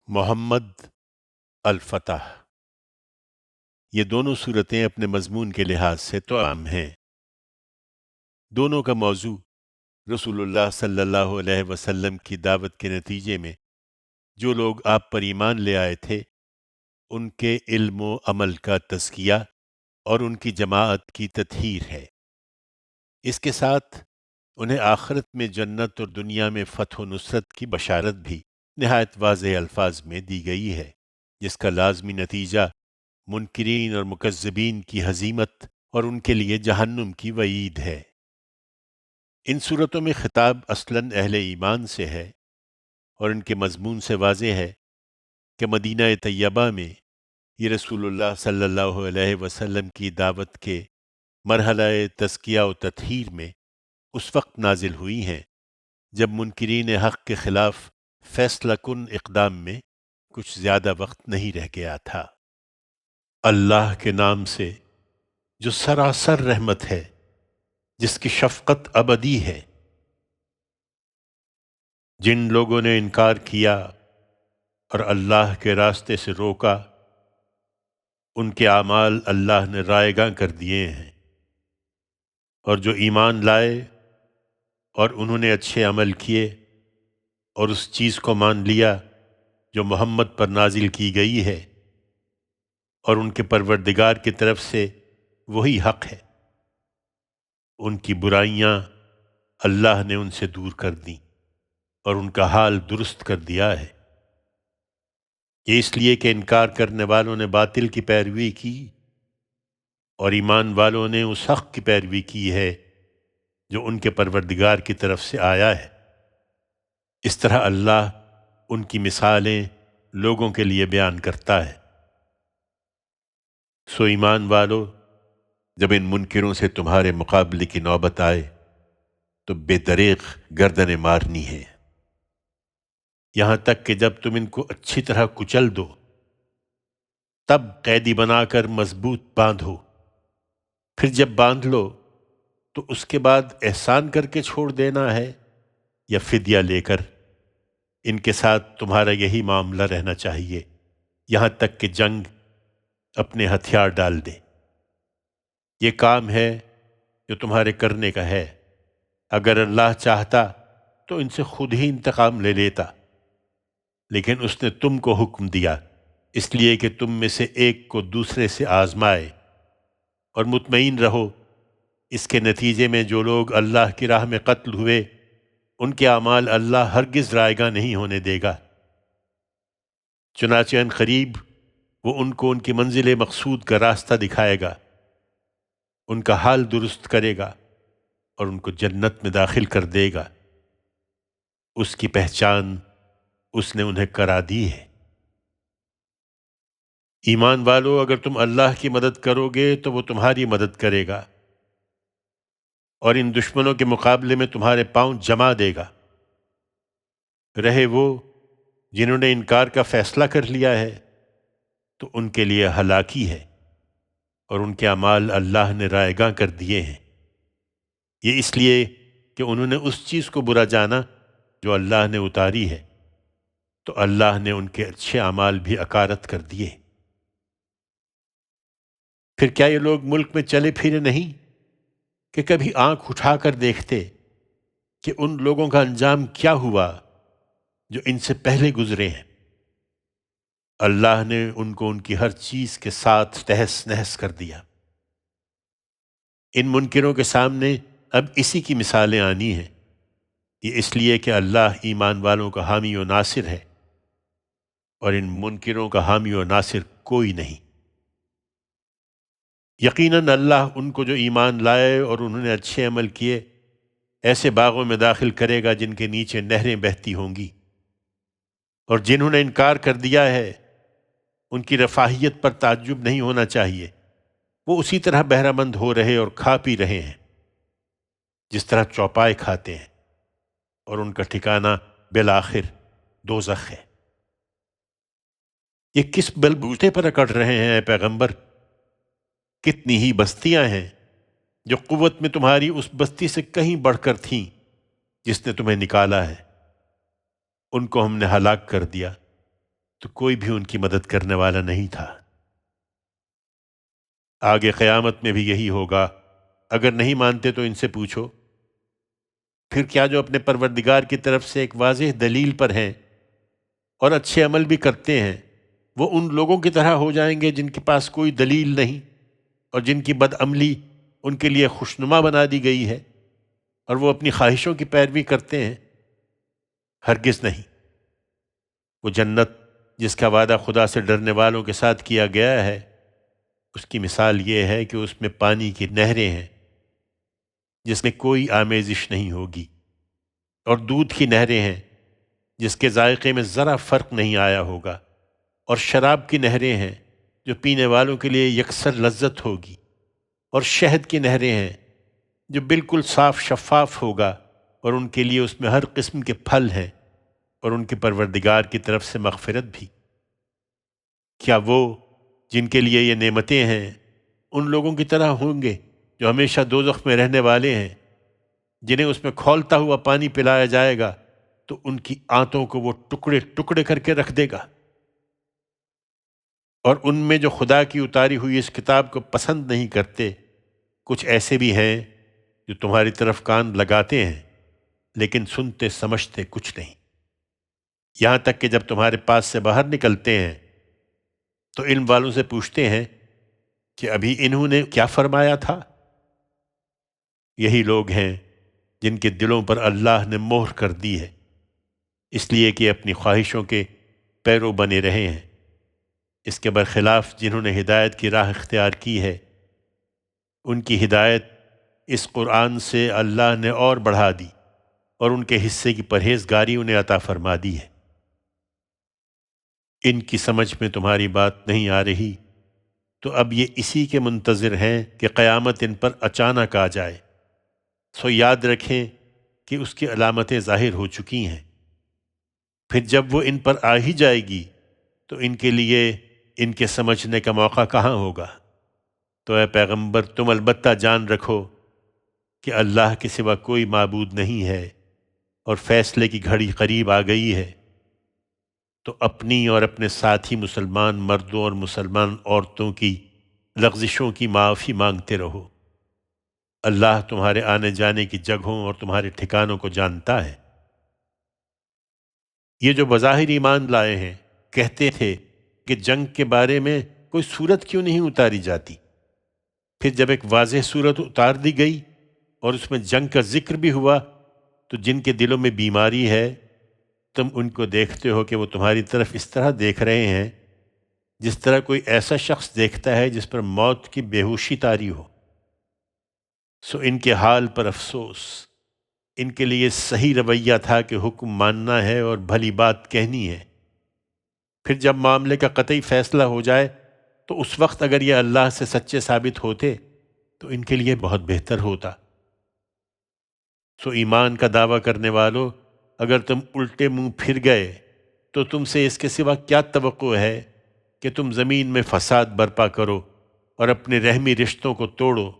محمد الفتح۔ یہ دونوں صورتیں اپنے مضمون کے لحاظ سے تو عام ہیں۔ دونوں کا موضوع رسول اللہ صلی اللہ علیہ وسلم کی دعوت کے نتیجے میں جو لوگ آپ پر ایمان لے آئے تھے ان کے علم و عمل کا تزکیہ اور ان کی جماعت کی تطہیر ہے۔ اس کے ساتھ انہیں آخرت میں جنت اور دنیا میں فتح و نصرت کی بشارت بھی نہایت واضح الفاظ میں دی گئی ہے، جس کا لازمی نتیجہ منکرین اور مکذبین کی ہزیمت اور ان کے لیے جہنم کی وعید ہے۔ ان صورتوں میں خطاب اصلاً اہل ایمان سے ہے اور ان کے مضمون سے واضح ہے کہ مدینہ طیبہ میں یہ رسول اللہ صلی اللہ علیہ وسلم کی دعوت کے مرحلہ تزکیہ و تطہیر میں اس وقت نازل ہوئی ہیں جب منکرین حق کے خلاف فیصلہ کن اقدام میں کچھ زیادہ وقت نہیں رہ گیا تھا۔ اللہ کے نام سے جو سراسر رحمت ہے، جس کی شفقت ابدی ہے۔ جن لوگوں نے انکار کیا اور اللہ کے راستے سے روکا ان کے اعمال اللہ نے رائیگاں کر دیے ہیں، اور جو ایمان لائے اور انہوں نے اچھے عمل کیے اور اس چیز کو مان لیا جو محمد پر نازل کی گئی ہے اور ان کے پروردگار کی طرف سے وہی حق ہے، ان کی برائیاں اللہ نے ان سے دور کر دیں اور ان کا حال درست کر دیا ہے۔ یہ اس لیے کہ انکار کرنے والوں نے باطل کی پیروی کی اور ایمان والوں نے اس حق کی پیروی کی ہے جو ان کے پروردگار کی طرف سے آیا ہے۔ اس طرح اللہ ان کی مثالیں لوگوں کے لیے بیان کرتا ہے۔ سو ایمان والو، جب ان منکروں سے تمہارے مقابلے کی نوبت آئے تو بے دریغ گردنیں مارنی ہے، یہاں تک کہ جب تم ان کو اچھی طرح کچل دو تب قیدی بنا کر مضبوط باندھو، پھر جب باندھ لو تو اس کے بعد احسان کر کے چھوڑ دینا ہے یا فدیہ لے کر۔ ان کے ساتھ تمہارا یہی معاملہ رہنا چاہیے یہاں تک کہ جنگ اپنے ہتھیار ڈال دے۔ یہ کام ہے جو تمہارے کرنے کا ہے، اگر اللہ چاہتا تو ان سے خود ہی انتقام لے لیتا، لیکن اس نے تم کو حکم دیا اس لیے کہ تم میں سے ایک کو دوسرے سے آزمائے، اور مطمئن رہو اس کے نتیجے میں جو لوگ اللہ کی راہ میں قتل ہوئے ان کے اعمال اللہ ہرگز رائیگاں نہیں ہونے دے گا۔ چنانچہ ان قریب وہ ان کو ان کی منزل مقصود کا راستہ دکھائے گا، ان کا حال درست کرے گا اور ان کو جنت میں داخل کر دے گا۔ اس کی پہچان اس نے انہیں کرا دی ہے۔ ایمان والو، اگر تم اللہ کی مدد کرو گے تو وہ تمہاری مدد کرے گا اور ان دشمنوں کے مقابلے میں تمہارے پاؤں جما دے گا۔ رہے وہ جنہوں نے انکار کا فیصلہ کر لیا ہے تو ان کے لیے ہلاکی ہے اور ان کے اعمال اللہ نے رائیگاں کر دیے ہیں۔ یہ اس لیے کہ انہوں نے اس چیز کو برا جانا جو اللہ نے اتاری ہے، تو اللہ نے ان کے اچھے اعمال بھی اکارت کر دیے۔ پھر کیا یہ لوگ ملک میں چلے پھرے نہیں کہ کبھی آنکھ اٹھا کر دیکھتے کہ ان لوگوں کا انجام کیا ہوا جو ان سے پہلے گزرے ہیں؟ اللہ نے ان کو ان کی ہر چیز کے ساتھ تہس نہس کر دیا۔ ان منکروں کے سامنے اب اسی کی مثالیں آنی ہیں۔ یہ اس لیے کہ اللہ ایمان والوں کا حامی و ناصر ہے اور ان منکروں کا حامی و ناصر کوئی نہیں۔ یقیناً اللہ ان کو جو ایمان لائے اور انہوں نے اچھے عمل کیے ایسے باغوں میں داخل کرے گا جن کے نیچے نہریں بہتی ہوں گی، اور جنہوں نے انکار کر دیا ہے ان کی رفاہیت پر تعجب نہیں ہونا چاہیے۔ وہ اسی طرح بہرہ مند ہو رہے اور کھا پی رہے ہیں جس طرح چوپائے کھاتے ہیں، اور ان کا ٹھکانہ بالآخر دوزخ ہے۔ یہ کس بل بوتے پر اکڑ رہے ہیں اے پیغمبر؟ کتنی ہی بستیاں ہیں جو قوت میں تمہاری اس بستی سے کہیں بڑھ کر تھیں جس نے تمہیں نکالا ہے، ان کو ہم نے ہلاک کر دیا تو کوئی بھی ان کی مدد کرنے والا نہیں تھا۔ آگے قیامت میں بھی یہی ہوگا۔ اگر نہیں مانتے تو ان سے پوچھو، پھر کیا جو اپنے پروردگار کی طرف سے ایک واضح دلیل پر ہیں اور اچھے عمل بھی کرتے ہیں، وہ ان لوگوں کی طرح ہو جائیں گے جن کے پاس کوئی دلیل نہیں اور جن کی بد عملی ان کے لیے خوشنما بنا دی گئی ہے اور وہ اپنی خواہشوں کی پیروی کرتے ہیں؟ ہرگز نہیں۔ وہ جنت جس کا وعدہ خدا سے ڈرنے والوں کے ساتھ کیا گیا ہے، اس کی مثال یہ ہے کہ اس میں پانی کی نہریں ہیں جس میں کوئی آمیزش نہیں ہوگی، اور دودھ کی نہریں ہیں جس کے ذائقے میں ذرا فرق نہیں آیا ہوگا، اور شراب کی نہریں ہیں جو پینے والوں کے لیے یکسر لذت ہوگی، اور شہد کی نہریں ہیں جو بالکل صاف شفاف ہوگا، اور ان کے لیے اس میں ہر قسم کے پھل ہیں اور ان کے پروردگار کی طرف سے مغفرت بھی۔ کیا وہ جن کے لیے یہ نعمتیں ہیں ان لوگوں کی طرح ہوں گے جو ہمیشہ دوزخ میں رہنے والے ہیں، جنہیں اس میں کھولتا ہوا پانی پلایا جائے گا تو ان کی آنتوں کو وہ ٹکڑے ٹکڑے کر کے رکھ دے گا؟ اور ان میں جو خدا کی اتاری ہوئی اس کتاب کو پسند نہیں کرتے، کچھ ایسے بھی ہیں جو تمہاری طرف کان لگاتے ہیں لیکن سنتے سمجھتے کچھ نہیں، یہاں تک کہ جب تمہارے پاس سے باہر نکلتے ہیں تو علم والوں سے پوچھتے ہیں کہ ابھی انہوں نے کیا فرمایا تھا؟ یہی لوگ ہیں جن کے دلوں پر اللہ نے مہر کر دی ہے، اس لیے کہ اپنی خواہشوں کے پیرو بنے رہے ہیں۔ اس کے برخلاف جنہوں نے ہدایت کی راہ اختیار کی ہے، ان کی ہدایت اس قرآن سے اللہ نے اور بڑھا دی اور ان کے حصے کی پرہیزگاری انہیں عطا فرما دی ہے۔ ان کی سمجھ میں تمہاری بات نہیں آ رہی تو اب یہ اسی کے منتظر ہیں کہ قیامت ان پر اچانک آ جائے، سو یاد رکھیں کہ اس کی علامتیں ظاہر ہو چکی ہیں۔ پھر جب وہ ان پر آ ہی جائے گی تو ان کے لیے ان کے سمجھنے کا موقع کہاں ہوگا؟ تو اے پیغمبر، تم البتہ جان رکھو کہ اللہ کے سوا کوئی معبود نہیں ہے اور فیصلے کی گھڑی قریب آ گئی ہے۔ تو اپنی اور اپنے ساتھی مسلمان مردوں اور مسلمان عورتوں کی لغزشوں کی معافی مانگتے رہو۔ اللہ تمہارے آنے جانے کی جگہوں اور تمہارے ٹھکانوں کو جانتا ہے۔ یہ جو بظاہر ایمان لائے ہیں کہتے تھے کہ جنگ کے بارے میں کوئی صورت کیوں نہیں اتاری جاتی؟ پھر جب ایک واضح صورت اتار دی گئی اور اس میں جنگ کا ذکر بھی ہوا تو جن کے دلوں میں بیماری ہے، تم ان کو دیکھتے ہو کہ وہ تمہاری طرف اس طرح دیکھ رہے ہیں جس طرح کوئی ایسا شخص دیکھتا ہے جس پر موت کی بے ہوشی طاری ہو۔ سو ان کے حال پر افسوس، ان کے لیے صحیح رویہ تھا کہ حکم ماننا ہے اور بھلی بات کہنی ہے۔ پھر جب معاملے کا قطعی فیصلہ ہو جائے تو اس وقت اگر یہ اللہ سے سچے ثابت ہوتے تو ان کے لیے بہت بہتر ہوتا۔ سو ایمان کا دعویٰ کرنے والو، اگر تم الٹے منہ پھر گئے تو تم سے اس کے سوا کیا توقع ہے کہ تم زمین میں فساد برپا کرو اور اپنے رحمی رشتوں کو توڑو؟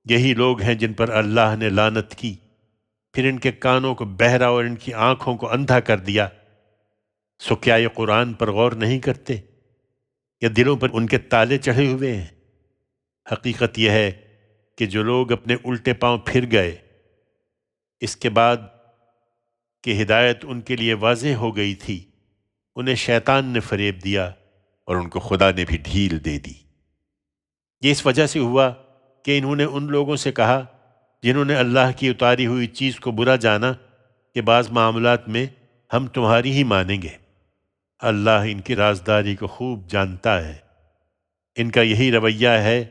یہی لوگ ہیں جن پر اللہ نے لعنت کی، پھر ان کے کانوں کو بہرا اور ان کی آنکھوں کو اندھا کر دیا۔ سو کیا یہ قرآن پر غور نہیں کرتے یا دلوں پر ان کے تالے چڑھے ہوئے ہیں؟ حقیقت یہ ہے کہ جو لوگ اپنے الٹے پاؤں پھر گئے اس کے بعد کہ ہدایت ان کے لیے واضح ہو گئی تھی، انہیں شیطان نے فریب دیا اور ان کو خدا نے بھی ڈھیل دے دی۔ یہ اس وجہ سے ہوا کہ انہوں نے ان لوگوں سے کہا جنہوں نے اللہ کی اتاری ہوئی چیز کو برا جانا کہ بعض معاملات میں ہم تمہاری ہی مانیں گے۔ اللہ ان کی رازداری کو خوب جانتا ہے۔ ان کا یہی رویہ ہے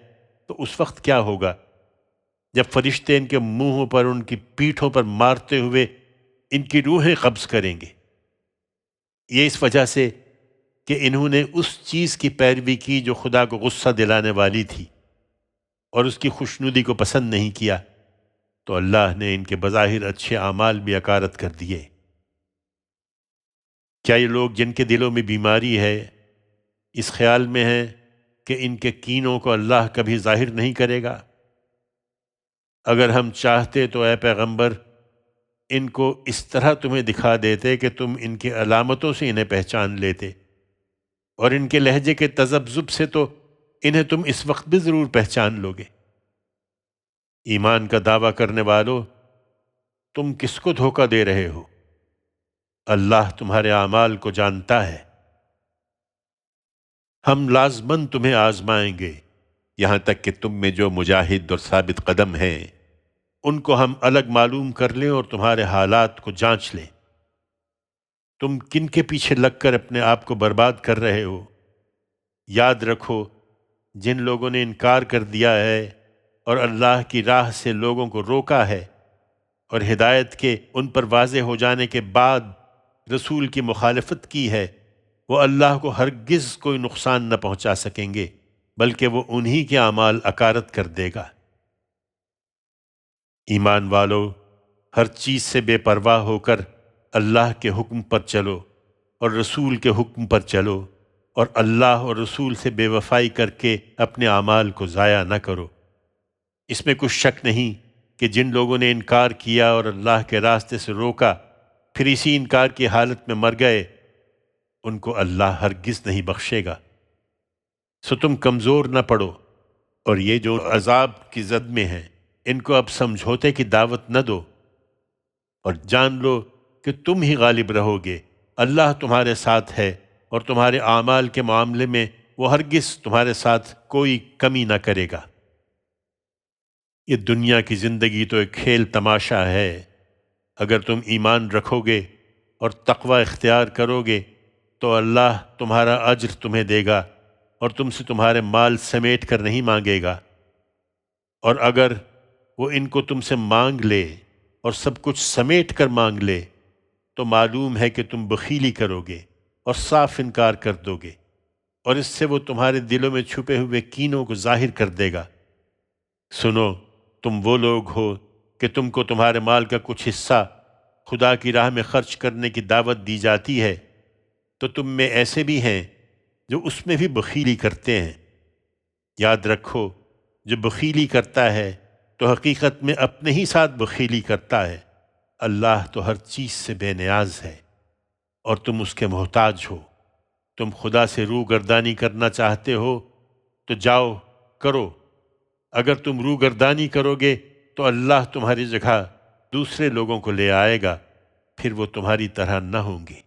تو اس وقت کیا ہوگا جب فرشتے ان کے منہوں پر، ان کی پیٹھوں پر مارتے ہوئے ان کی روحیں قبض کریں گے۔ یہ اس وجہ سے کہ انہوں نے اس چیز کی پیروی کی جو خدا کو غصہ دلانے والی تھی اور اس کی خوشنودی کو پسند نہیں کیا، تو اللہ نے ان کے بظاہر اچھے اعمال بھی اکارت کر دیے۔ کیا یہ لوگ جن کے دلوں میں بیماری ہے اس خیال میں ہیں کہ ان کے کینوں کو اللہ کبھی ظاہر نہیں کرے گا؟ اگر ہم چاہتے تو اے پیغمبر ان کو اس طرح تمہیں دکھا دیتے کہ تم ان کی علامتوں سے انہیں پہچان لیتے، اور ان کے لہجے کے تذبذب سے تو انہیں تم اس وقت بھی ضرور پہچان لوگے۔ ایمان کا دعویٰ کرنے والو، تم کس کو دھوکہ دے رہے ہو؟ اللہ تمہارے اعمال کو جانتا ہے۔ ہم لازماً تمہیں آزمائیں گے، یہاں تک کہ تم میں جو مجاہد اور ثابت قدم ہیں ان کو ہم الگ معلوم کر لیں اور تمہارے حالات کو جانچ لیں۔ تم کن کے پیچھے لگ کر اپنے آپ کو برباد کر رہے ہو؟ یاد رکھو، جن لوگوں نے انکار کر دیا ہے اور اللہ کی راہ سے لوگوں کو روکا ہے اور ہدایت کے ان پر واضح ہو جانے کے بعد رسول کی مخالفت کی ہے، وہ اللہ کو ہرگز کوئی نقصان نہ پہنچا سکیں گے، بلکہ وہ انہی کے اعمال اکارت کر دے گا۔ ایمان والو، ہر چیز سے بے پرواہ ہو کر اللہ کے حکم پر چلو اور رسول کے حکم پر چلو، اور اللہ اور رسول سے بے وفائی کر کے اپنے اعمال کو ضائع نہ کرو۔ اس میں کچھ شک نہیں کہ جن لوگوں نے انکار کیا اور اللہ کے راستے سے روکا، پھر اسی انکار کی حالت میں مر گئے، ان کو اللہ ہرگز نہیں بخشے گا۔ سو تم کمزور نہ پڑو، اور یہ جو عذاب کی زد میں ہیں ان کو اب سمجھوتے کی دعوت نہ دو، اور جان لو کہ تم ہی غالب رہو گے۔ اللہ تمہارے ساتھ ہے، اور تمہارے اعمال کے معاملے میں وہ ہرگز تمہارے ساتھ کوئی کمی نہ کرے گا۔ یہ دنیا کی زندگی تو ایک کھیل تماشا ہے۔ اگر تم ایمان رکھو گے اور تقوی اختیار کرو گے تو اللہ تمہارا اجر تمہیں دے گا اور تم سے تمہارے مال سمیٹ کر نہیں مانگے گا، اور اگر وہ ان کو تم سے مانگ لے اور سب کچھ سمیٹ کر مانگ لے تو معلوم ہے کہ تم بخیلی کرو گے اور صاف انکار کر دو گے، اور اس سے وہ تمہارے دلوں میں چھپے ہوئے کینوں کو ظاہر کر دے گا۔ سنو، تم وہ لوگ ہو کہ تم کو تمہارے مال کا کچھ حصہ خدا کی راہ میں خرچ کرنے کی دعوت دی جاتی ہے، تو تم میں ایسے بھی ہیں جو اس میں بھی بخیلی کرتے ہیں۔ یاد رکھو، جو بخیلی کرتا ہے تو حقیقت میں اپنے ہی ساتھ بخیلی کرتا ہے۔ اللہ تو ہر چیز سے بے نیاز ہے اور تم اس کے محتاج ہو۔ تم خدا سے روح گردانی کرنا چاہتے ہو تو جاؤ کرو۔ اگر تم روح گردانی کرو گے تو اللہ تمہاری جگہ دوسرے لوگوں کو لے آئے گا، پھر وہ تمہاری طرح نہ ہوں گے۔